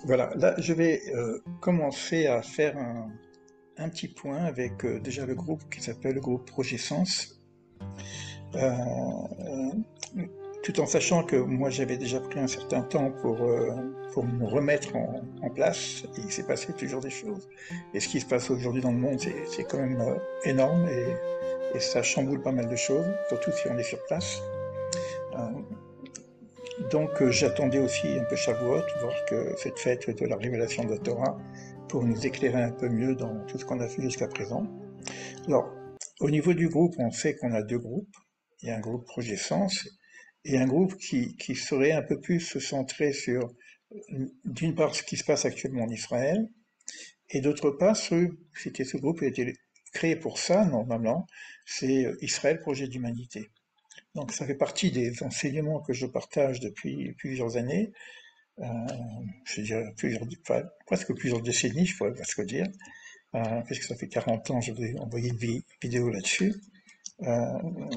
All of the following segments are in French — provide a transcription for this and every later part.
Voilà, là je vais commencer à faire un petit point avec déjà le groupe qui s'appelle le groupe Projet Sens, euh, tout en sachant que moi j'avais déjà pris un certain temps pour me remettre en place, et il s'est passé toujours des choses. Et ce qui se passe aujourd'hui dans le monde, c'est quand même énorme, et ça chamboule pas mal de choses, surtout si on est sur place. Euh, Donc j'attendais aussi un peu Shavuot, voir que cette fête de la révélation de la Torah, pour nous éclairer un peu mieux dans tout ce qu'on a fait jusqu'à présent. Alors, au niveau du groupe, on sait qu'on a deux groupes. Il y a un groupe Projet Sens et un groupe qui serait un peu plus centré sur, d'une part, ce qui se passe actuellement en Israël, et d'autre part, c'était ce groupe qui a été créé pour ça, normalement, c'est Israël Projet d'Humanité. Donc ça fait partie des enseignements que je partage depuis plusieurs années, euh, je dirais enfin, presque plusieurs décennies, je pourrais presque dire, puisque ça fait 40 ans que je vous ai envoyé une vidéo là-dessus,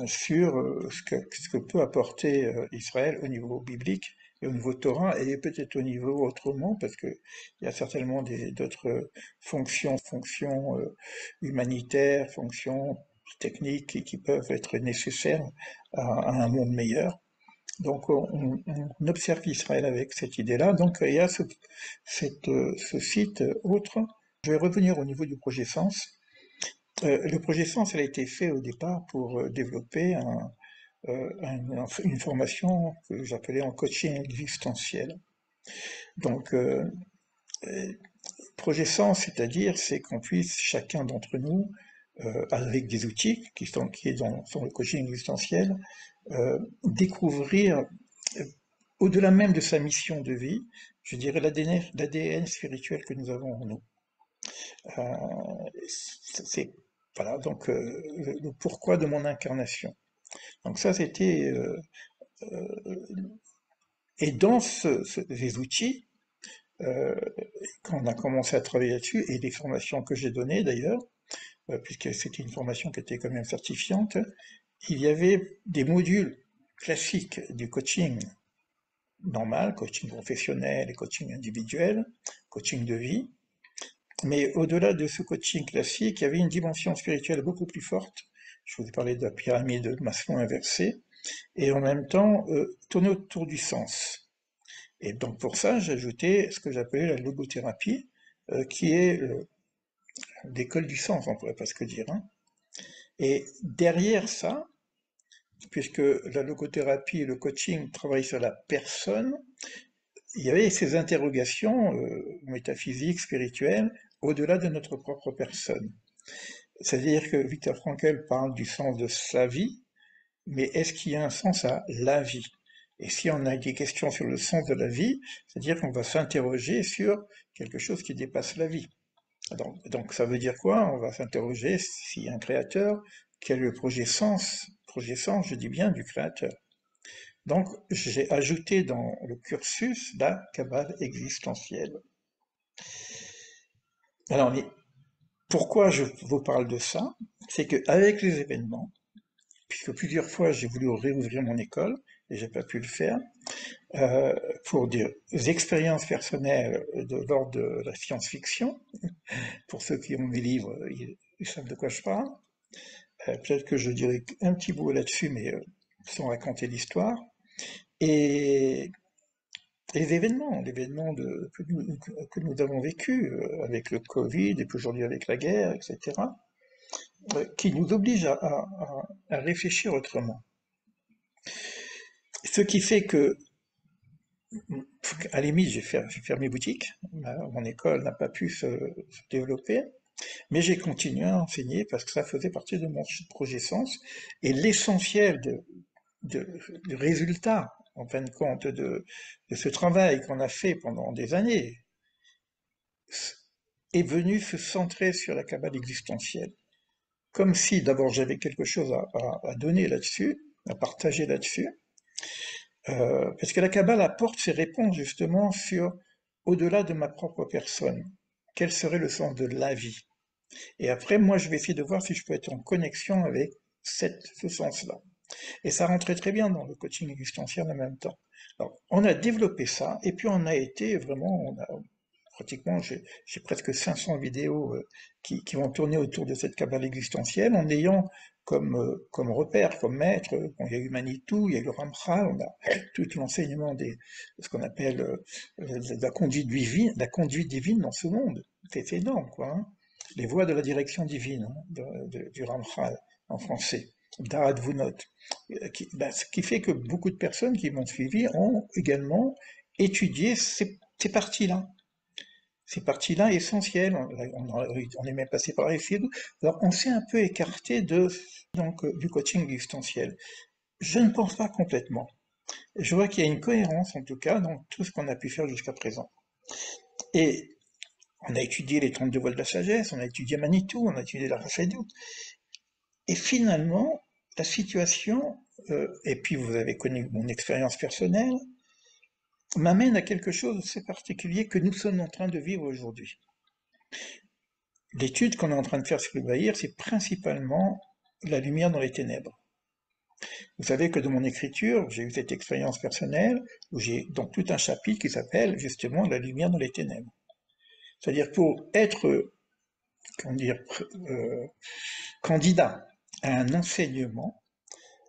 sur ce que peut apporter Israël au niveau biblique et au niveau Torah, et peut-être au niveau autrement, parce qu'il y a certainement d'autres fonctions humanitaires, fonctions techniques qui peuvent être nécessaires à un monde meilleur. Donc on observe Israël avec cette idée-là. Donc il y a ce site autre. Je vais revenir au niveau du projet Sens. Le projet Sens, elle a été fait au départ pour développer une formation que j'appelais en coaching existentiel. Donc euh, projet Sens, c'est-à-dire, c'est qu'on puisse chacun d'entre nous, avec des outils qui est dans le coaching existentiel, découvrir au-delà même de sa mission de vie, je dirais l'ADN spirituel que nous avons en nous. C'est voilà donc le pourquoi de mon incarnation. Donc ça c'était et dans ces outils, euh, quand on a commencé à travailler là-dessus et les formations que j'ai données d'ailleurs, puisque c'était une formation qui était quand même certifiante, il y avait des modules classiques du coaching normal, coaching professionnel et coaching individuel, coaching de vie. Mais au-delà de ce coaching classique, il y avait une dimension spirituelle beaucoup plus forte. Je vous ai parlé de la pyramide de Maslow inversée, et en même temps tourner autour du sens. Et donc pour ça, j'ai ajouté ce que j'appelais la logothérapie, qui est l'école du sens, on pourrait presque dire, hein. Et derrière ça, puisque la logothérapie et le coaching travaillent sur la personne, il y avait ces interrogations métaphysiques, spirituelles, au-delà de notre propre personne. C'est-à-dire que Viktor Frankl parle du sens de sa vie, mais est-ce qu'il y a un sens à la vie? Et si on a des questions sur le sens de la vie, c'est-à-dire qu'on va s'interroger sur quelque chose qui dépasse la vie. Donc ça veut dire quoi? On va s'interroger s'il y a un créateur, quel est le projet sens, je dis bien du créateur. Donc j'ai ajouté dans le cursus la Kabbale existentielle. Alors, mais pourquoi je vous parle de ça? C'est qu'avec les événements, puisque plusieurs fois j'ai voulu réouvrir mon école et j'ai pas pu le faire, euh, pour des expériences personnelles de l'ordre de la science-fiction. Pour ceux qui ont mes livres, ils savent de quoi je parle. Peut-être que je dirai un petit mot là-dessus, mais sans raconter l'histoire. Et l'événement que nous avons vécu avec le Covid et puis aujourd'hui avec la guerre, etc., qui nous oblige à réfléchir autrement. Ce qui fait que à la limite, j'ai fermé boutique, mon école n'a pas pu se développer, mais j'ai continué à enseigner parce que ça faisait partie de mon projet Sens, et l'essentiel du résultat, en fin de compte, de ce travail qu'on a fait pendant des années, est venu se centrer sur la Kabbale existentielle. Comme si d'abord j'avais quelque chose à donner là-dessus, à partager là-dessus, parce que la Kabbale apporte ses réponses justement sur au-delà de ma propre personne. Quel serait le sens de la vie? Et après, moi, je vais essayer de voir si je peux être en connexion avec ce sens-là. Et ça rentrait très bien dans le coaching existentiel en même temps. Alors, on a développé ça, et puis on a été vraiment, pratiquement, j'ai presque 500 vidéos qui vont tourner autour de cette Kabbale existentielle, en ayant comme repère, comme maître, bon, il y a eu Manitou, il y a eu Ramchal, on a tout l'enseignement de ce qu'on appelle la conduite divine dans ce monde. C'est énorme, quoi. Hein. Les voies de la direction divine, hein, du Ramchal en français, Da'at Vunot, ce qui fait que beaucoup de personnes qui m'ont suivi ont également étudié ces parties-là. Ces parties-là essentielles, on est même passé par ici. Alors on s'est un peu écarté du coaching existentiel. Je ne pense pas complètement. Je vois qu'il y a une cohérence en tout cas dans tout ce qu'on a pu faire jusqu'à présent. Et on a étudié les 32 voies de la sagesse, on a étudié Manitou, on a étudié la Rachadou. Et finalement, la situation, et puis vous avez connu mon expérience personnelle, m'amène à quelque chose d'assez particulier que nous sommes en train de vivre aujourd'hui. L'étude qu'on est en train de faire sur le Bahir, c'est principalement la lumière dans les ténèbres. Vous savez que dans mon écriture, j'ai eu cette expérience personnelle où j'ai donc tout un chapitre qui s'appelle justement la lumière dans les ténèbres. C'est-à-dire pour être, comment dire, candidat à un enseignement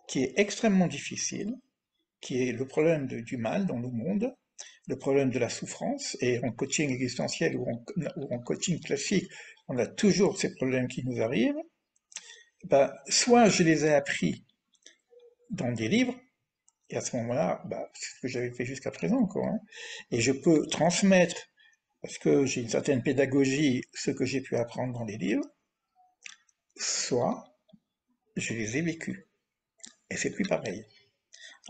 qui est extrêmement difficile, qui est le problème du mal dans le monde, le problème de la souffrance, et en coaching existentiel ou en coaching classique, on a toujours ces problèmes qui nous arrivent, soit je les ai appris dans des livres, et à ce moment-là, c'est ce que j'avais fait jusqu'à présent, quoi, hein, et je peux transmettre, parce que j'ai une certaine pédagogie, ce que j'ai pu apprendre dans les livres, soit je les ai vécus, et c'est plus pareil.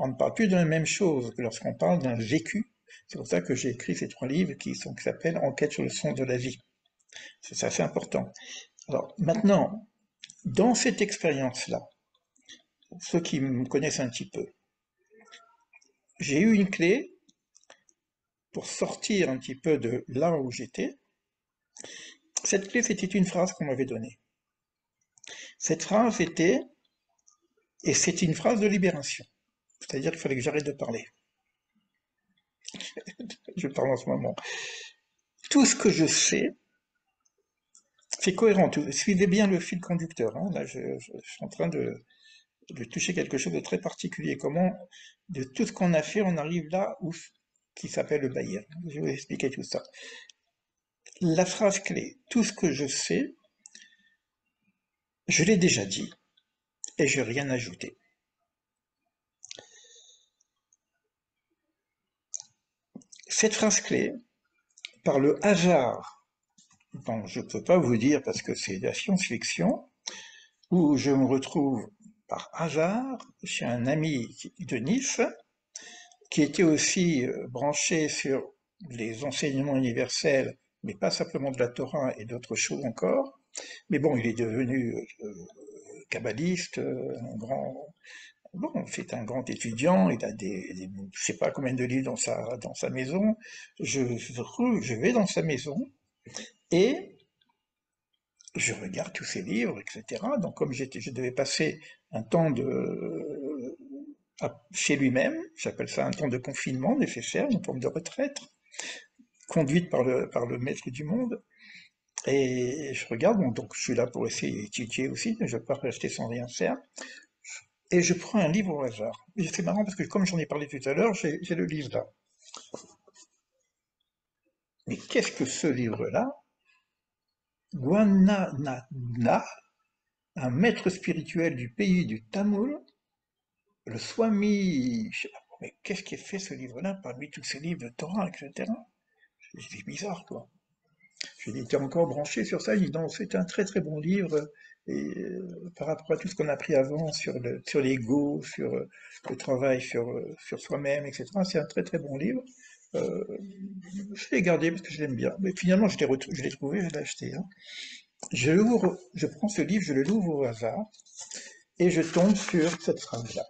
On ne parle plus de la même chose que lorsqu'on parle d'un vécu. C'est pour ça que j'ai écrit ces 3 livres qui s'appellent Enquête sur le sens de la vie. C'est assez important. Alors maintenant, dans cette expérience-là, ceux qui me connaissent un petit peu, j'ai eu une clé pour sortir un petit peu de là où j'étais. Cette clé, c'était une phrase qu'on m'avait donnée. Cette phrase était, et c'est une phrase de libération, c'est-à-dire qu'il fallait que j'arrête de parler. Je parle en ce moment. Tout ce que je sais, c'est cohérent. Suivez bien le fil conducteur. Hein. Là, je suis en train de toucher quelque chose de très particulier. Comment, de tout ce qu'on a fait, on arrive là où qui s'appelle le Bahir. Je vais vous expliquer tout ça. La phrase clé, tout ce que je sais, je l'ai déjà dit et je n'ai rien ajouté. Cette phrase clé, par le hasard, dont je ne peux pas vous dire parce que c'est de la science-fiction, où je me retrouve par hasard chez un ami de Nice, qui était aussi branché sur les enseignements universels, mais pas simplement de la Torah et d'autres choses encore. Mais bon, il est devenu kabbaliste, bon, c'est un grand étudiant, il a je sais pas combien de livres dans sa maison. Je vais dans sa maison et je regarde tous ses livres, etc. Donc comme je devais passer un temps chez lui-même, j'appelle ça un temps de confinement nécessaire, une forme de retraite, conduite par le maître du monde. Et je regarde, bon, donc je suis là pour essayer d'étudier aussi, je ne vais pas rester sans rien faire. Et je prends un livre au hasard. Et c'est marrant parce que comme j'en ai parlé tout à l'heure, j'ai le livre là. Mais qu'est-ce que ce livre-là? Guananana, un maître spirituel du pays du Tamoul, le Swami, je sais pas, mais qu'est-ce qui fait ce livre-là parmi tous ces livres de Torah, etc. C'est bizarre, quoi. J'ai été encore branché sur ça, j'ai dit non, c'est un très très bon livre, et par rapport à tout ce qu'on a appris avant sur l'ego, sur le travail sur soi-même, etc. C'est un très très bon livre. Euh, je l'ai gardé parce que je l'aime bien. Mais finalement, je l'ai trouvé, je l'ai acheté. Hein. Je prends ce livre, je le l'ouvre au hasard, et je tombe sur cette phrase-là.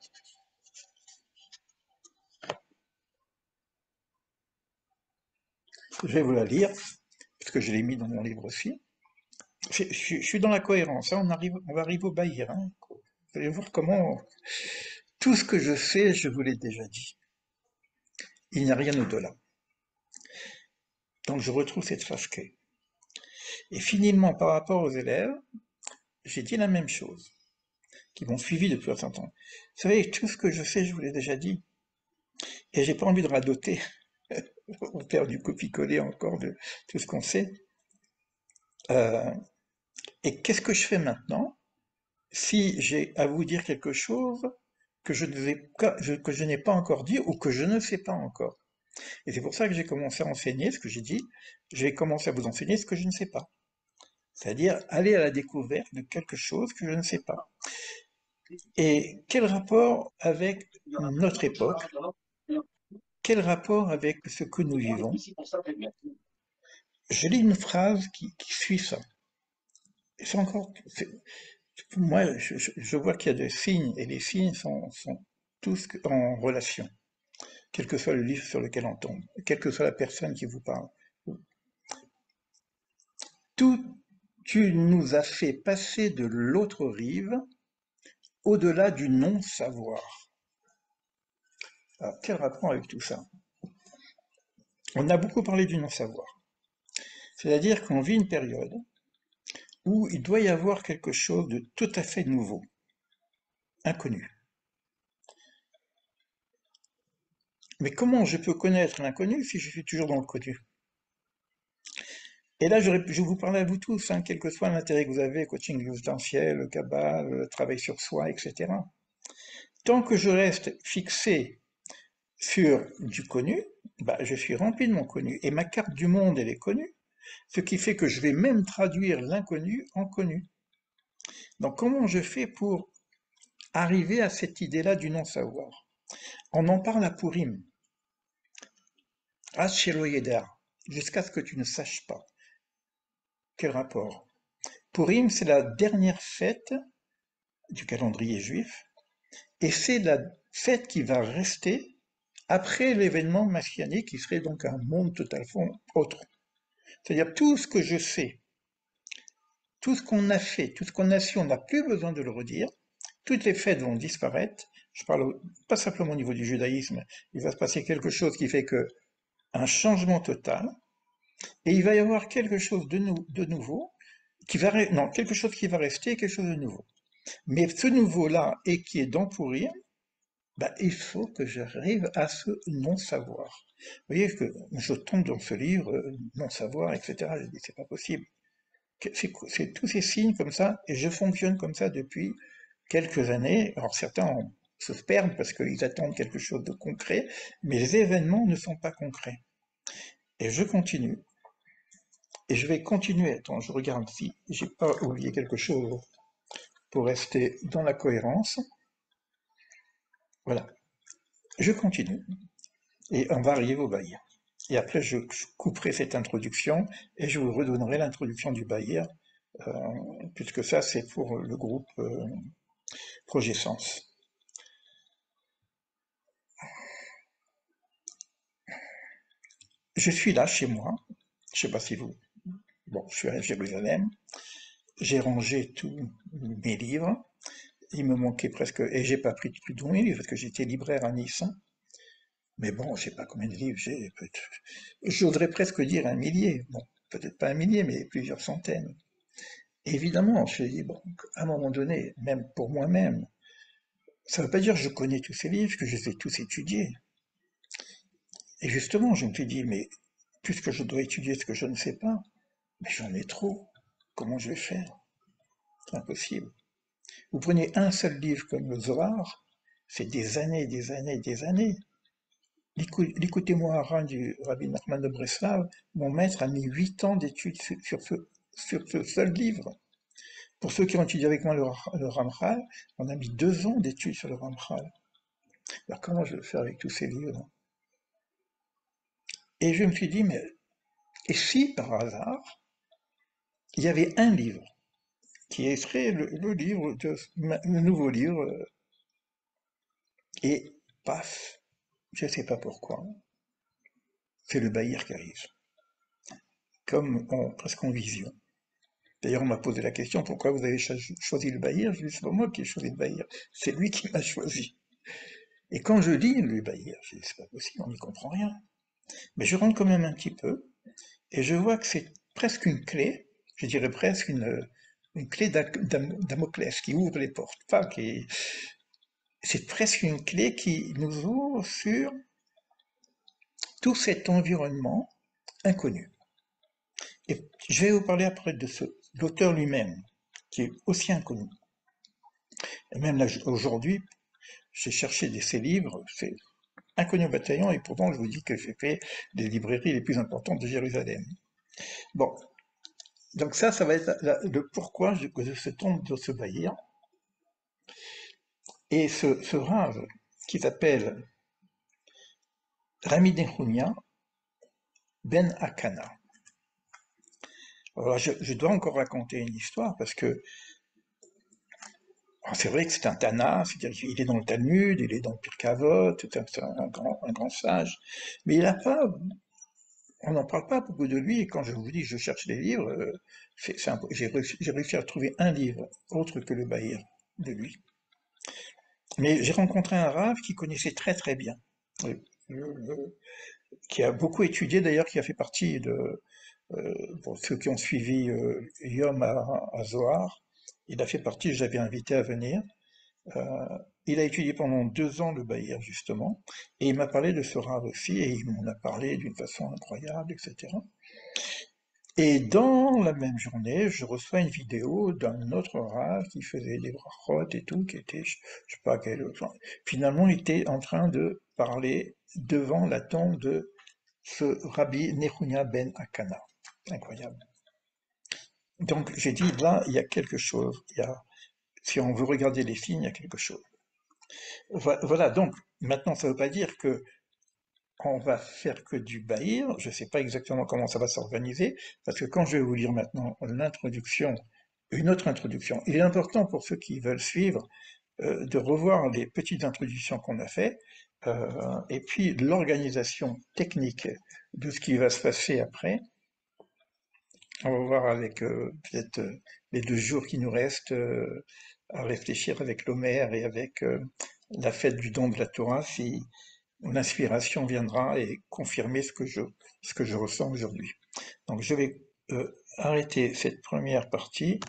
Je vais vous la lire, parce que je l'ai mis dans mon livre aussi. Je suis dans la cohérence, hein, on va arriver au Bahir. Hein. Vous allez voir comment tout ce que je sais, je vous l'ai déjà dit. Il n'y a rien au-delà. Donc je retrouve cette phase clé. Et finalement, par rapport aux élèves, j'ai dit la même chose, qui m'ont suivi depuis un certain temps. Vous savez, tout ce que je sais, je vous l'ai déjà dit. Et j'ai pas envie de radoter ou faire du copier-coller encore de tout ce qu'on sait. Euh, et qu'est-ce que je fais maintenant si j'ai à vous dire quelque chose que je n'ai pas encore dit ou que je ne sais pas encore? Et c'est pour ça que j'ai commencé à enseigner ce que j'ai dit. Je vais commencer à vous enseigner ce que je ne sais pas. C'est-à-dire aller à la découverte de quelque chose que je ne sais pas. Et quel rapport avec notre époque? Quel rapport avec ce que nous vivons? Je lis une phrase qui suit ça. C'est encore, moi, je vois qu'il y a des signes, et les signes sont tous en relation, quel que soit le livre sur lequel on tombe, quelle que soit la personne qui vous parle. Tout, tu nous as fait passer de l'autre rive, au-delà du non-savoir. Alors, quel rapport avec tout ça? On a beaucoup parlé du non-savoir. C'est-à-dire qu'on vit une période où il doit y avoir quelque chose de tout à fait nouveau, inconnu. Mais comment je peux connaître l'inconnu si je suis toujours dans le connu? Et là, je vais vous parler à vous tous, hein, quel que soit l'intérêt que vous avez, coaching existentiel, cabale, travail sur soi, etc. Tant que je reste fixé sur du connu, bah, je suis rempli de mon connu. Et ma carte du monde, elle est connue, ce qui fait que je vais même traduire l'inconnu en connu. Donc comment je fais pour arriver à cette idée-là du non-savoir? On en parle à Purim, à Sheloyeda, jusqu'à ce que tu ne saches pas. Quel rapport? Purim, c'est la dernière fête du calendrier juif, et c'est la fête qui va rester après l'événement messianique, qui serait donc un monde totalement autre. C'est-à-dire tout ce que je sais, tout ce qu'on a fait, tout ce qu'on a su, on n'a plus besoin de le redire. Toutes les fêtes vont disparaître. Je parle pas simplement au niveau du judaïsme. Il va se passer quelque chose qui fait que un changement total, et il va y avoir quelque chose de nouveau qui va non, quelque chose qui va rester, quelque chose de nouveau. Mais ce nouveau-là et qui est dans pourrir, bah, il faut que j'arrive à ce non-savoir. Vous voyez que je tombe dans ce livre, non-savoir, etc. Je dis, c'est pas possible. C'est tous ces signes comme ça, et je fonctionne comme ça depuis quelques années. Alors certains se perdent parce qu'ils attendent quelque chose de concret, mais les événements ne sont pas concrets. Et je continue. Et je vais continuer. Attends, je regarde si j'ai pas oublié quelque chose pour rester dans la cohérence. Voilà. Je continue. Et on va arriver au Bahir. Et après, je couperai cette introduction et je vous redonnerai l'introduction du Bahir, euh, puisque ça, c'est pour le groupe Projet Sens. Je suis là, chez moi. Je sais pas si vous... Bon, je suis à Jérusalem. J'ai rangé tous mes livres. Il me manquait presque... Et j'ai pas pris plus de mes livres, parce que j'étais libraire à Nice. Mais bon, je sais pas combien de livres j'ai. J'oserais presque dire un millier. Bon, peut-être pas un millier, mais plusieurs centaines. Et évidemment, je me dis, bon, à un moment donné, même pour moi-même, ça ne veut pas dire que je connais tous ces livres, que je les ai tous étudiés. Et justement, je me suis dit, mais puisque je dois étudier ce que je ne sais pas, mais j'en ai trop. Comment je vais faire? C'est impossible. Vous prenez un seul livre comme le Zohar, c'est des années, des années, des années. L'écoutez-moi du Rabbi Nachman de Breslav, mon maître a mis 8 ans d'études sur ce seul livre. Pour ceux qui ont étudié avec moi le Ramchal, on a mis 2 ans d'études sur le Ramchal. Alors comment je vais faire avec tous ces livres? Et je me suis dit, mais et si par hasard, il y avait un livre qui serait le nouveau livre, et paf, je ne sais pas pourquoi, c'est le Bahir qui arrive, presque en vision. D'ailleurs, on m'a posé la question, pourquoi vous avez choisi le Bahir? Je dis, c'est pas moi qui ai choisi le Bahir, c'est lui qui m'a choisi. Et quand je lis le Bahir, je dis, c'est pas possible, on n'y comprend rien. Mais je rentre quand même un petit peu, Et je vois que c'est presque une clé, je dirais presque une clé Damoclès qui ouvre les portes, pas qui, c'est presque une clé qui nous ouvre sur tout cet environnement inconnu. Et je vais vous parler après de l'auteur lui-même, qui est aussi inconnu. Et même là, aujourd'hui, j'ai cherché ses livres, c'est inconnu au bataillon, et pourtant je vous dis que j'ai fait des librairies les plus importantes de Jérusalem. Bon, donc ça va être le pourquoi de ce tombe de ce Bahir. Et ce rave qui s'appelle Rami Nechounia Ben Akana. Alors je dois encore raconter une histoire parce que c'est vrai que c'est un Tana, c'est-à-dire qu'il est dans le Talmud, il est dans le Pirkei Avot, c'est un grand sage, mais il a pas, on n'en parle pas beaucoup de lui, et quand je vous dis que je cherche des livres, j'ai réussi à trouver un livre autre que le Bahir de lui. Mais j'ai rencontré un Rav qui connaissait très très bien, euh, qui a beaucoup étudié d'ailleurs, qui a fait partie de, pour ceux qui ont suivi Yom à Zohar, il a fait partie, j'avais invité à venir. Euh, il a étudié pendant 2 ans le Bahir, justement, et il m'a parlé de ce Rav aussi, et il m'en a parlé d'une façon incroyable, etc. Et dans la même journée, je reçois une vidéo d'un autre Rav qui faisait des brachot et tout, qui était, je sais pas quel, enfin, finalement, il était en train de parler devant la tombe de ce Rabbi Nechounia ben Akana. Incroyable. Donc j'ai dit, là, il y a quelque chose. Si on veut regarder les signes, il y a quelque chose. Voilà, donc maintenant, ça ne veut pas dire que on va faire que du Bahir. Je ne sais pas exactement comment ça va s'organiser, parce que quand je vais vous lire maintenant l'introduction, une autre introduction, il est important pour ceux qui veulent suivre de revoir les petites introductions qu'on a fait, et puis l'organisation technique de ce qui va se passer après. On va voir avec peut-être les 2 jours qui nous restent à réfléchir avec l'Homer et avec la fête du don de la Torah, si l'inspiration viendra et confirmer ce que je ressens aujourd'hui. Donc je vais arrêter cette première partie.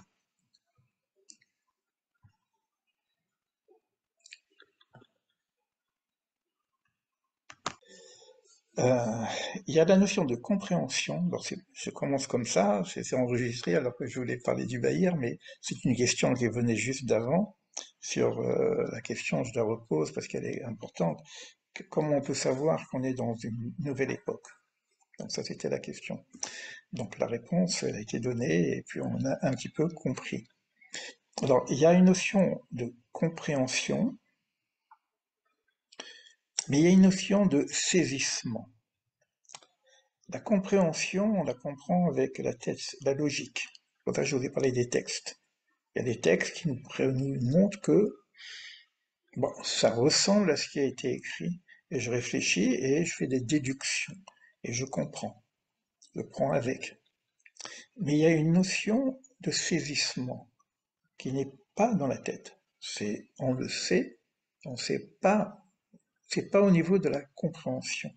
Euh, il y a la notion de compréhension. Alors je commence comme ça, c'est enregistré alors que je voulais parler du Bahir, mais c'est une question qui venait juste d'avant, sur la question, je la repose parce qu'elle est importante. Comment on peut savoir qu'on est dans une nouvelle époque? Donc ça, c'était la question. Donc la réponse, elle a été donnée et puis on a un petit peu compris. Alors, il y a une notion de compréhension, mais il y a une notion de saisissement. La compréhension, on la comprend avec la tête, la logique. Pour ça, je vous ai parlé des textes. Il y a des textes qui nous montrent que bon, ça ressemble à ce qui a été écrit, et je réfléchis et je fais des déductions, et je comprends, je prends avec. Mais il y a une notion de saisissement qui n'est pas dans la tête. On le sait, on sait pas, c'est pas au niveau de la compréhension.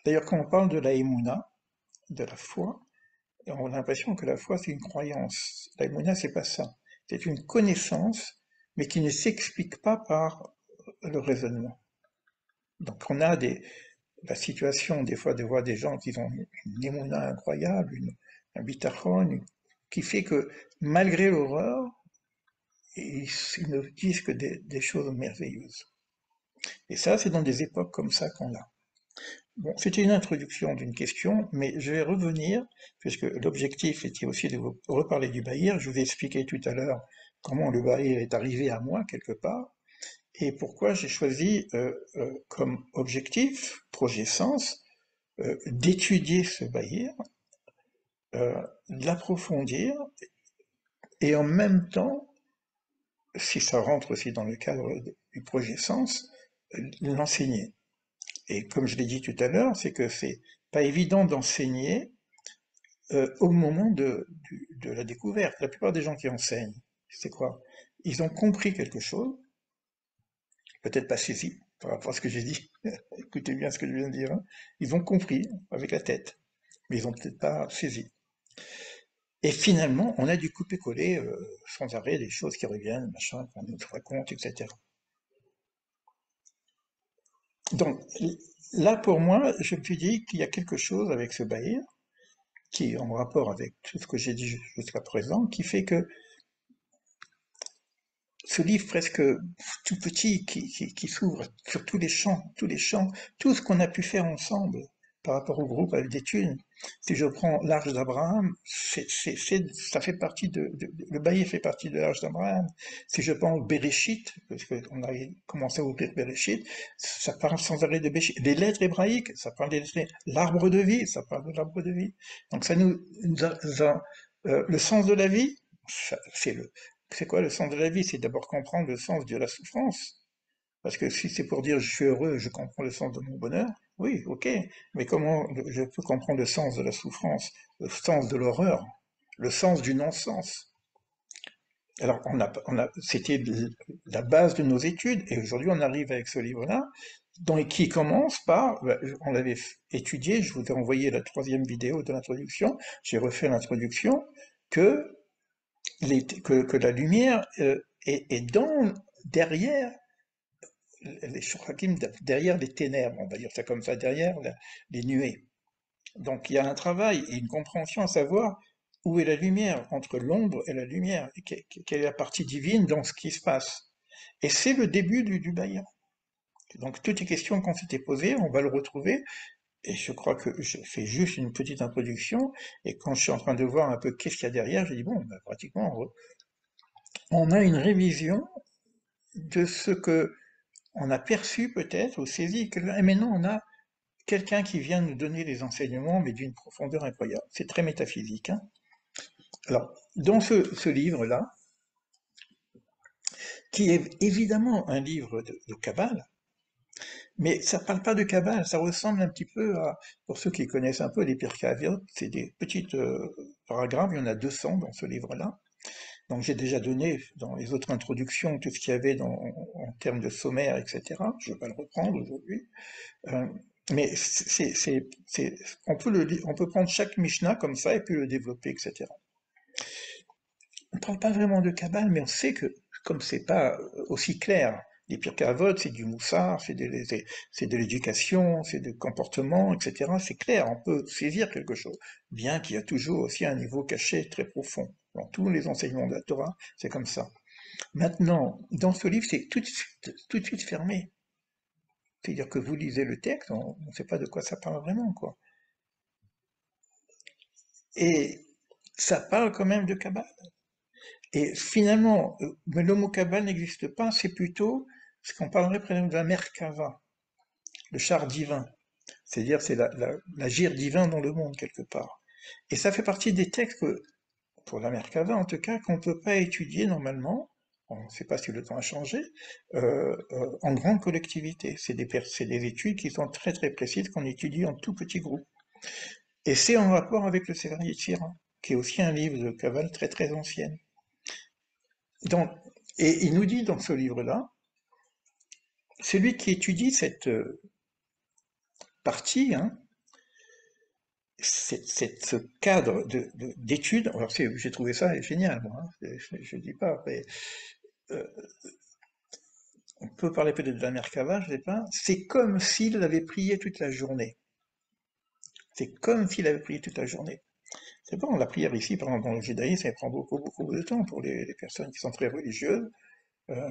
D'ailleurs, quand on parle de la émouna, de la foi, on a l'impression que la foi c'est une croyance. La émouna c'est pas ça. C'est une connaissance, mais qui ne s'explique pas par le raisonnement. Donc on a la situation des fois de voir des gens qui ont une émouna incroyable, un bitachon, qui fait que malgré l'horreur, ils ne disent que des choses merveilleuses. Et ça, c'est dans des époques comme ça qu'on l'a. Bon, c'était une introduction d'une question, mais je vais revenir, puisque l'objectif était aussi de vous reparler du Bahir. Je vous ai expliqué tout à l'heure comment le Bahir est arrivé à moi, quelque part, et pourquoi j'ai choisi comme objectif, projet sens, d'étudier ce Bahir, de l'approfondir, et en même temps, si ça rentre aussi dans le cadre du projet sens, l'enseigner. Et comme je l'ai dit tout à l'heure, c'est que c'est pas évident d'enseigner au moment de la découverte. La plupart des gens qui enseignent, c'est quoi? Ils ont compris quelque chose, peut-être pas saisi par rapport à ce que j'ai dit. Écoutez bien ce que je viens de dire. Hein. Ils ont compris avec la tête. mais ils n'ont peut-être pas saisi. Et finalement, on a du couper-coller sans arrêt, des choses qui reviennent, machin, qu'on nous raconte, etc. Donc là, pour moi, je me suis dit qu'il y a quelque chose avec ce Bahir, qui est en rapport avec tout ce que j'ai dit jusqu'à présent, qui fait que ce livre presque tout petit qui s'ouvre sur tous les champs, tout ce qu'on a pu faire ensemble par rapport au groupe d'études. Si je prends l'Arche d'Abraham, ça fait partie le Bailly fait partie de l'Arche d'Abraham. Si je prends Bereshit, parce qu'on a commencé à ouvrir Bereshit, ça parle sans arrêt de Bereshit. Les lettres hébraïques, ça parle des lettres, l'arbre de vie, ça parle de l'arbre de vie. Donc ça le sens de la vie, c'est quoi le sens de la vie? C'est d'abord comprendre le sens de la souffrance. Parce que si c'est pour dire je suis heureux, je comprends le sens de mon bonheur, oui, ok. Mais comment je peux comprendre le sens de la souffrance, le sens de l'horreur, le sens du non-sens? Alors, c'était la base de nos études, et aujourd'hui on arrive avec ce livre-là, qui commence par, on l'avait étudié, je vous ai envoyé la 3e vidéo de l'introduction, j'ai refait l'introduction, que que la lumière est derrière les shurakim, derrière les ténèbres, on va dire ça comme ça, derrière les nuées. Donc il y a un travail et une compréhension à savoir où est la lumière, entre l'ombre et la lumière, et quelle est la partie divine dans ce qui se passe. Et c'est le début du Bahia. Donc toutes les questions qu'on s'était posées, on va le retrouver, et je crois que j'ai fait juste une petite introduction, et quand je suis en train de voir un peu qu'est-ce qu'il y a derrière, j'ai dit, bon, bah, pratiquement, on a une révision de ce que on a perçu peut-être ou saisi, et maintenant on a quelqu'un qui vient nous donner les enseignements, mais d'une profondeur incroyable. C'est très métaphysique. Hein. Alors, dans ce livre-là, qui est évidemment un livre de Kabbale, mais ça ne parle pas de Kabbale, ça ressemble un petit peu à, pour ceux qui connaissent un peu les Pirkei Avot, c'est des petites paragraphes, il y en a 200 dans ce livre-là. Donc j'ai déjà donné dans les autres introductions tout ce qu'il y avait en termes de sommaire, etc. Je ne vais pas le reprendre aujourd'hui. Euh, mais on peut prendre chaque Mishnah comme ça et puis le développer, etc. On ne parle pas vraiment de Kabbale, mais on sait que, comme c'est pas aussi clair, les Pirkei Avot, c'est du moussard, c'est de l'éducation, c'est du comportement, etc. C'est clair, on peut saisir quelque chose, bien qu'il y a toujours aussi un niveau caché très profond. Dans tous les enseignements de la Torah, c'est comme ça. Maintenant, dans ce livre, c'est tout de suite fermé. C'est-à-dire que vous lisez le texte, on ne sait pas de quoi ça parle vraiment, quoi. Et ça parle quand même de Kabbale. Et finalement, mais le mot Kabbale n'existe pas, c'est plutôt ce qu'on parlerait par exemple de la Merkava, le char divin. C'est-à-dire c'est l'agir divin dans le monde quelque part. Et ça fait partie des textes pour la Merkava en tout cas, qu'on ne peut pas étudier normalement, on ne sait pas si le temps a changé, en grande collectivité. C'est des études qui sont très très précises qu'on étudie en tout petit groupe. Et c'est en rapport avec le Sefer Yetzirah, qui est aussi un livre de Kabbale très très ancienne. Donc, et il nous dit dans ce livre-là, celui qui étudie cette partie, hein, ce cadre d'études, alors j'ai trouvé ça génial, moi, hein, je ne dis pas, mais euh, on peut parler peut-être de la Merkava, je ne sais pas, c'est comme s'il avait prié toute la journée. C'est comme s'il avait prié toute la journée. C'est bon, la prière ici, par exemple, dans le judaïsme, ça prend beaucoup, beaucoup de temps pour les personnes qui sont très religieuses. Euh,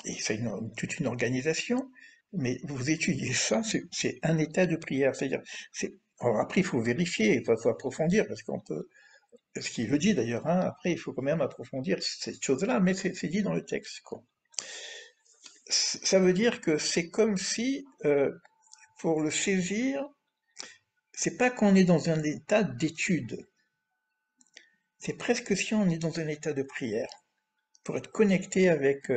et c'est toute une organisation, mais vous étudiez ça, c'est un état de prière. C'est-à-dire, alors après, il faut vérifier, il faut approfondir, parce qu'on peut, ce qu'il le dit d'ailleurs, hein, après, il faut quand même approfondir cette chose-là, mais c'est dit dans le texte, quoi. Ça veut dire que c'est comme si, pour le saisir, c'est pas qu'on est dans un état d'étude, c'est presque si on est dans un état de prière, pour être connecté avec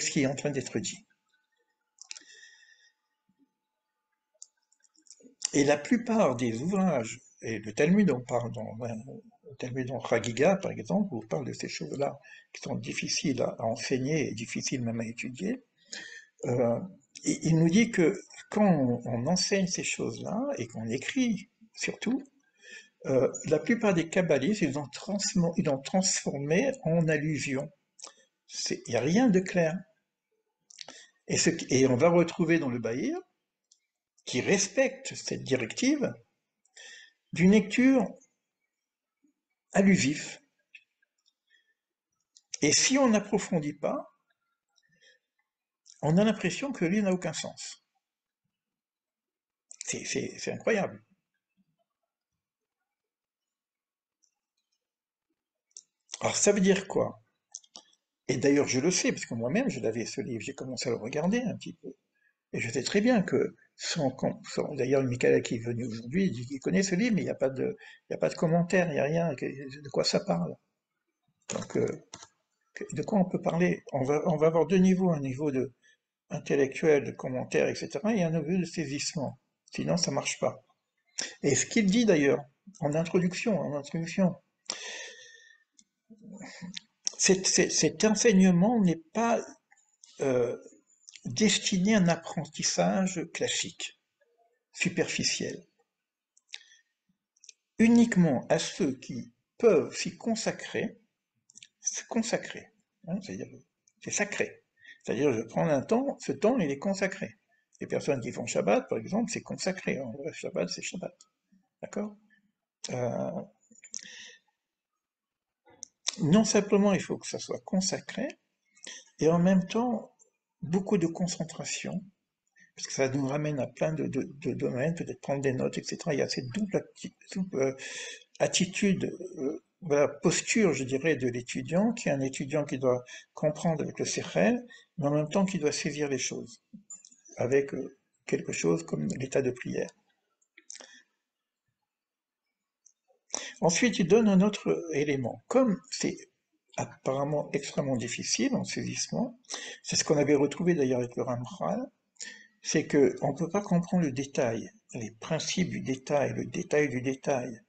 ce qui est en train d'être dit. Et la plupart des ouvrages, et le Talmud, on parle le Talmud en Chagiga, par exemple, où on parle de ces choses-là qui sont difficiles à enseigner et difficiles même à étudier, euh, il nous dit que quand on enseigne ces choses-là, et qu'on écrit surtout, la plupart des kabbalistes, ils l'ont transformé en allusion. Il n'y a rien de clair. Et on va retrouver dans le Bahir, qui respecte cette directive, d'une lecture allusive. Et si on n'approfondit pas, on a l'impression que le livre n'a aucun sens. C'est incroyable. Alors ça veut dire quoi? Et d'ailleurs je le sais, parce que moi-même je l'avais ce livre, j'ai commencé à le regarder un petit peu. Et je sais très bien que d'ailleurs Michael qui est venu aujourd'hui, il dit qu'il connaît ce livre, mais il y a pas de commentaire, il n'y a rien, de quoi ça parle. Donc de quoi on peut parler? On va avoir deux niveaux, un niveau de intellectuel, de commentaire, etc., et un niveau de saisissement. Sinon ça marche pas. Et ce qu'il dit d'ailleurs, en introduction, cet enseignement n'est pas euh, destiné à un apprentissage classique, superficiel, uniquement à ceux qui peuvent s'y consacrer, hein, c'est-à-dire c'est sacré. C'est-à-dire je prends un temps, ce temps il est consacré. Les personnes qui font Shabbat, par exemple, c'est consacré. En vrai, Shabbat, c'est Shabbat. D'accord? euh, Non simplement il faut que ça soit consacré, et en même temps beaucoup de concentration, parce que ça nous ramène à plein de domaines, peut-être prendre des notes, etc. Il y a cette double attitude, voilà, posture, je dirais, de l'étudiant, qui est un étudiant qui doit comprendre avec le sérel, mais en même temps qui doit saisir les choses, avec quelque chose comme l'état de prière. Ensuite, il donne un autre élément. Comme c'est apparemment extrêmement difficile en saisissement, c'est ce qu'on avait retrouvé d'ailleurs avec le Ramchal, c'est qu'on ne peut pas comprendre le détail, les principes du détail, le détail du détail.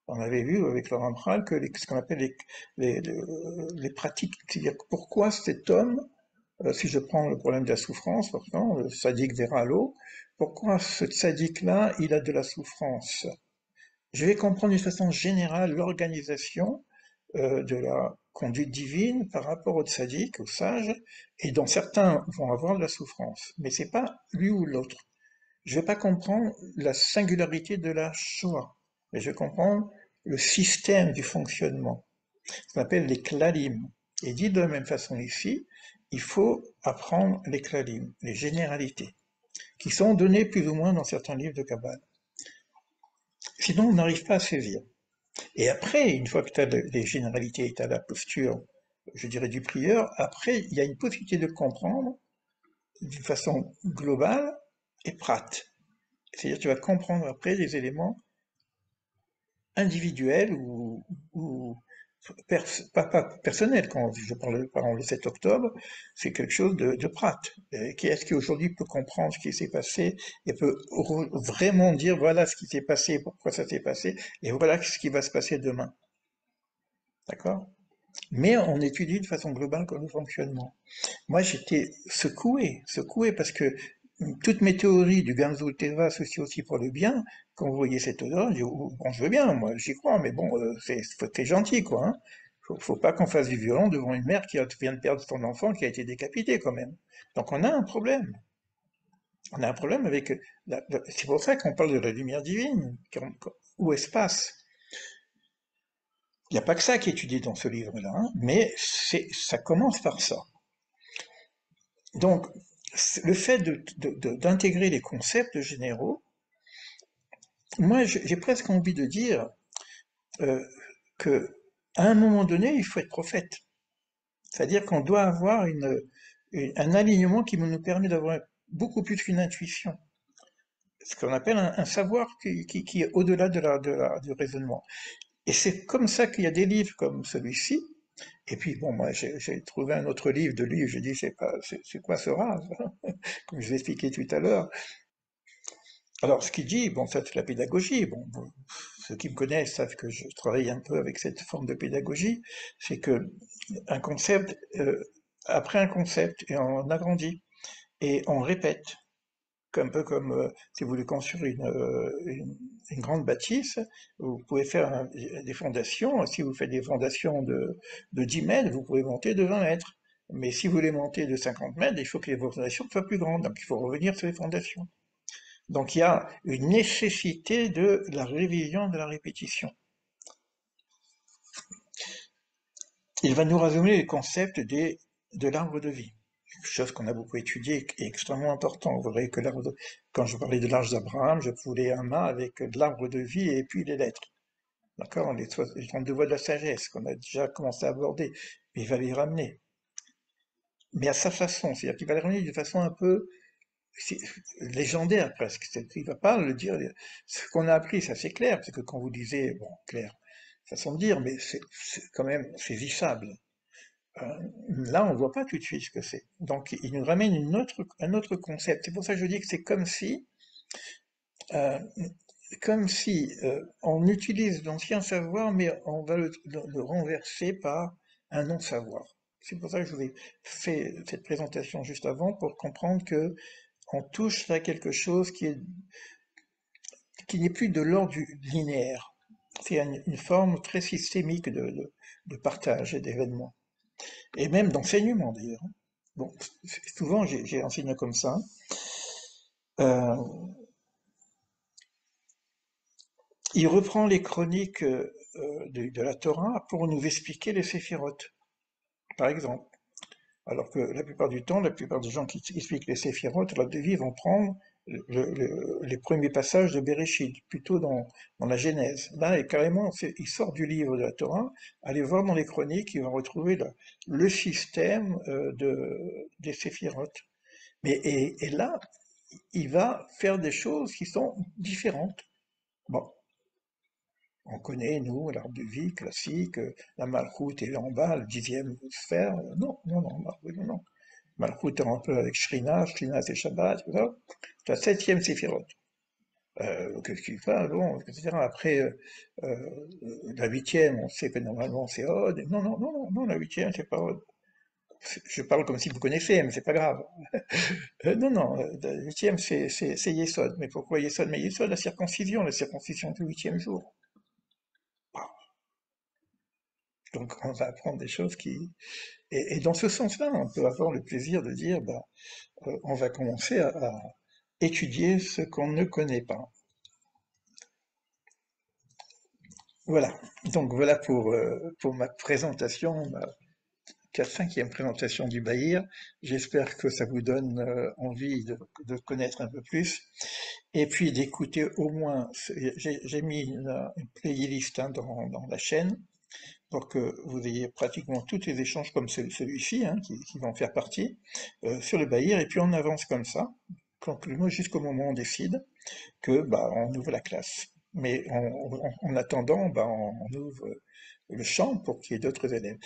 On avait vu avec le Ramchal que ce qu'on appelle les pratiques, c'est-à-dire pourquoi cet homme, si je prends le problème de la souffrance, par exemple, le sadique verra l'eau, pourquoi ce sadique-là, il a de la souffrance? Je vais comprendre d'une façon générale l'organisation de la conduite divine par rapport au tzaddik, au sage, et dont certains vont avoir de la souffrance. Mais c'est pas lui ou l'autre. Je vais pas comprendre la singularité de la Shoah, mais je vais comprendre le système du fonctionnement, ce qu'on appelle les klalim. Et dit de la même façon ici, il faut apprendre les klalim, les généralités, qui sont données plus ou moins dans certains livres de Kabbale. Sinon, on n'arrive pas à saisir. Et après, une fois que tu as les généralités, tu as la posture, je dirais, du prieur, après, il y a une possibilité de comprendre d'une façon globale et prate. C'est-à-dire tu vas comprendre après les éléments individuels ou pas personnels. Quand je parle par exemple le 7 octobre, c'est quelque chose de prate. Qui est-ce qui aujourd'hui peut comprendre ce qui s'est passé et peut vraiment dire voilà ce qui s'est passé, pourquoi ça s'est passé, et voilà ce qui va se passer demain. D'accord? Mais on étudie de façon globale comme le fonctionnement. Moi, j'étais secoué parce que toutes mes théories du Gamzu Teva, ceci aussi pour le bien, quand vous voyez cette odeur, je dis, oh, bon, je veux bien, moi, j'y crois, mais bon, c'est gentil, quoi. Hein. Faut pas qu'on fasse du violent devant une mère qui vient de perdre son enfant qui a été décapité, quand même. Donc on a un problème. On a un problème avec... C'est pour ça qu'on parle de la lumière divine, où elle se passe. Il n'y a pas que ça qui est étudié dans ce livre-là, hein, mais ça commence par ça. Donc, le fait d'intégrer les concepts généraux, moi j'ai presque envie de dire euh, que à un moment donné, il faut être prophète. C'est-à-dire qu'on doit avoir un alignement qui nous permet d'avoir beaucoup plus qu'une intuition. Ce qu'on appelle un savoir qui est au-delà du raisonnement. Et c'est comme ça qu'il y a des livres comme celui-ci. Et puis, bon, moi, j'ai trouvé un autre livre de lui, je dis, c'est quoi ce rase, comme je l'ai expliqué tout à l'heure. Alors, ce qu'il dit, bon, ça c'est la pédagogie. Bon, ceux qui me connaissent savent que je travaille un peu avec cette forme de pédagogie. C'est que un concept, après un concept, et on agrandit, et on répète. un peu comme si vous voulez construire une grande bâtisse, vous pouvez faire des fondations. Si vous faites des fondations de 10 mètres, vous pouvez monter de 20 mètres. Mais si vous voulez monter de 50 mètres, il faut que les fondations soient plus grandes. Donc il faut revenir sur les fondations. Donc il y a une nécessité de la révision de la répétition. Il va nous résumer le concept de l'arbre de vie. Quelque chose qu'on a beaucoup étudié et extrêmement important. Vous verrez que quand je parlais de l'arche d'Abraham, je voulais un mât avec de l'arbre de vie et puis les lettres. D'accord? Les 32 voies de la sagesse qu'on a déjà commencé à aborder. Mais il va les ramener. Mais à sa façon. C'est-à-dire qu'il va les ramener d'une façon un peu légendaire presque. Il va pas le dire. Ce qu'on a appris, ça c'est clair. C'est que quand vous lisez, bon, clair, façon de dire, mais c'est quand même saisissable. Là, on ne voit pas tout de suite ce que c'est. Donc, il nous ramène un autre concept. C'est pour ça que je dis que c'est euh, comme si on utilise l'ancien savoir, mais on va le renverser par un non-savoir. C'est pour ça que je vous ai fait cette présentation juste avant, pour comprendre que on touche à quelque chose qui n'est plus de l'ordre du linéaire. C'est une forme très systémique de partage et d'événements. Et même d'enseignement d'ailleurs. Bon, souvent j'ai enseigné comme ça. Euh, il reprend les chroniques de la Torah pour nous expliquer les séphirotes, par exemple. Alors que la plupart du temps, la plupart des gens qui expliquent les séphirotes, la devise vont prendre les premiers passages de Bereshit, plutôt dans la Genèse. Là, carrément, il sort du livre de la Torah, allez voir dans les chroniques, il va retrouver le système des séphirotes. Et là, il va faire des choses qui sont différentes. Bon, on connaît, nous, l'arbre de vie classique, la Malchoute est en bas, le 10e sphère. Non, non, non, non, non. Malchoute est un peu avec Shrina, Shrina c'est Shabbat, tout ça. C'est la 7e séphirote. Qu'est-ce qu'il fait? Bon, etc. Après, la 8e, on sait que normalement c'est Od. Non, non, non, non, non, la 8e, c'est pas Od. Je parle comme si vous connaissez, mais c'est pas grave. Non, non, le 8e, c'est Yesod. Mais pourquoi Yesod? Mais Yesod, la circoncision du 8e jour. Donc on va apprendre des choses qui... Et dans ce sens-là, on peut avoir le plaisir de dire, bah, on va commencer à étudier ce qu'on ne connaît pas. Voilà. Donc voilà pour ma présentation, ma 5e présentation du Bahir. J'espère que ça vous donne envie de connaître un peu plus. Et puis d'écouter au moins, j'ai mis une playlist hein, dans la chaîne, pour que vous ayez pratiquement tous les échanges comme celui-ci, hein, qui vont faire partie, sur le Bahir, et puis on avance comme ça, jusqu'au moment où on décide que bah, on ouvre la classe. Mais en attendant, bah, on ouvre le champ pour qu'il y ait d'autres élèves.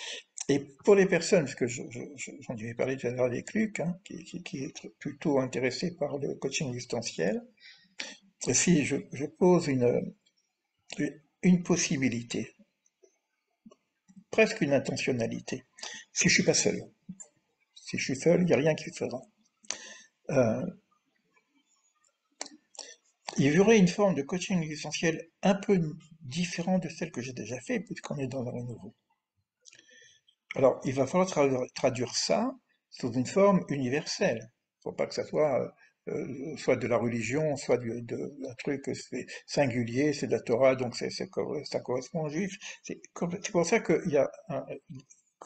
Et pour les personnes, parce que j'en avais parlé tout à l'heure avec Luc, hein, qui est plutôt intéressé par le coaching distanciel, si je pose une possibilité, presque une intentionnalité, si je suis pas seul. Si je suis seul, il n'y a rien qui se fera. Euh, il y aurait une forme de coaching essentiel un peu différente de celle que j'ai déjà fait, puisqu'on est dans un renouveau. Alors, il va falloir traduire ça sous une forme universelle. Il ne faut pas que ça soit de la religion, soit un truc singulier, c'est de la Torah, donc ça correspond aux juifs. C'est pour ça que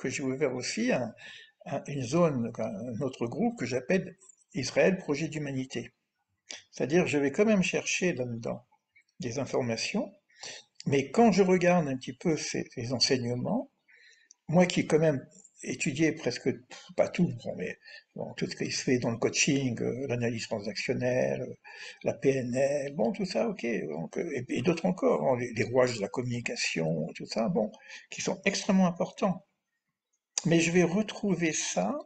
j'ai ouvert aussi une zone, un autre groupe que j'appelle Israël Projet d'Humanité. C'est-à-dire, je vais quand même chercher là-dedans des informations, mais quand je regarde un petit peu ces enseignements, moi qui ai quand même étudié presque, pas tout, bon, mais bon, tout ce qui se fait dans le coaching, l'analyse transactionnelle, la PNL, bon, tout ça, ok, donc, et d'autres encore, hein, les rouages de la communication, tout ça, bon, qui sont extrêmement importants. Mais je vais retrouver ça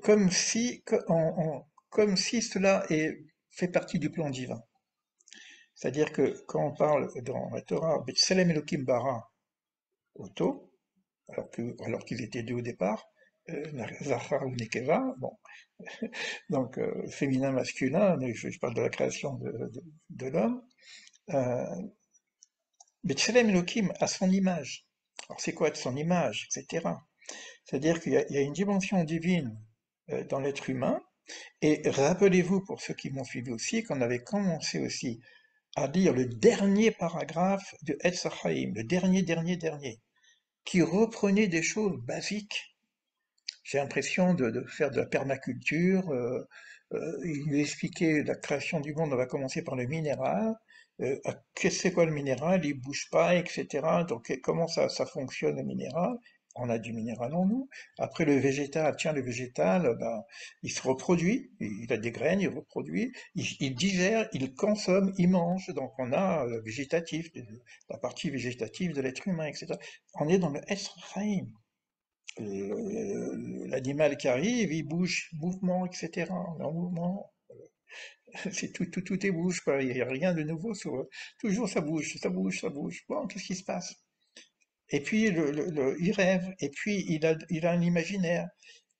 comme si cela fait partie du plan divin. C'est-à-dire que quand on parle dans la Torah, B'Tselem Elohim bara Oto, alors qu'ils étaient deux au départ, Zahar ou Nekeva, bon, donc féminin, masculin, je parle de la création de l'homme, euh, B'Tselem Elohim à son image. Alors c'est quoi de son image, etc. C'est-à-dire qu'il y a une dimension divine dans l'être humain, et rappelez-vous, pour ceux qui m'ont suivi aussi, qu'on avait commencé aussi à lire le dernier paragraphe de Etz Chaim, le dernier, qui reprenait des choses basiques. J'ai l'impression de faire de la permaculture. Il nous expliquait la création du monde, on va commencer par le minéral. Qu'est-ce que c'est quoi le minéral? Il bouge pas, etc. Donc comment ça fonctionne le minéral? On a du minéral en nous. Après le végétal, tiens, le végétal, ben, il se reproduit, il a des graines, il reproduit, il digère, il consomme, il mange. Donc on a le végétatif, la partie végétative de l'être humain, etc. On est dans le Esraïm. L'animal qui arrive, il bouge, mouvement, etc. On est en mouvement, c'est tout est bouge, quoi. Il n'y a rien de nouveau toujours ça bouge, ça bouge, ça bouge. Bon, qu'est-ce qui se passe? Et puis il rêve, et puis il a un imaginaire.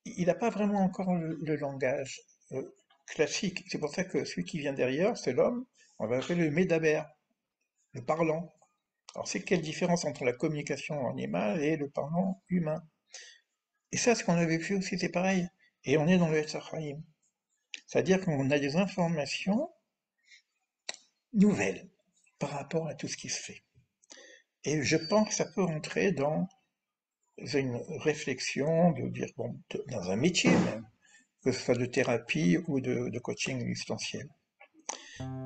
Il n'a pas vraiment encore le langage euh, classique. C'est pour ça que celui qui vient derrière, c'est l'homme. On va appeler le médaber, le parlant. Alors c'est quelle différence entre la communication animale et le parlant humain? Et ça, ce qu'on avait vu aussi, c'est pareil. Et on est dans le Etzachaim. C'est-à-dire qu'on a des informations nouvelles par rapport à tout ce qui se fait. Et je pense que ça peut rentrer dans une réflexion de dire, bon, dans un métier même, que ce soit de thérapie ou de coaching existentiel.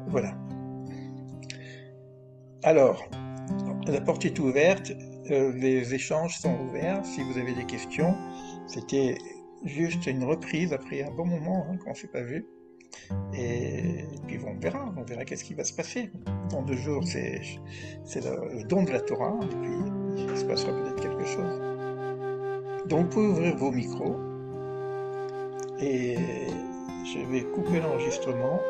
Voilà. Alors, la porte est ouverte, les échanges sont ouverts. Si vous avez des questions, c'était juste une reprise après un bon moment qu'on ne s'est pas vu. Et puis on verra qu'est-ce qui va se passer. Dans 2 jours, c'est le don de la Torah, et puis il se passera peut-être quelque chose. Donc vous pouvez ouvrir vos micros, et je vais couper l'enregistrement.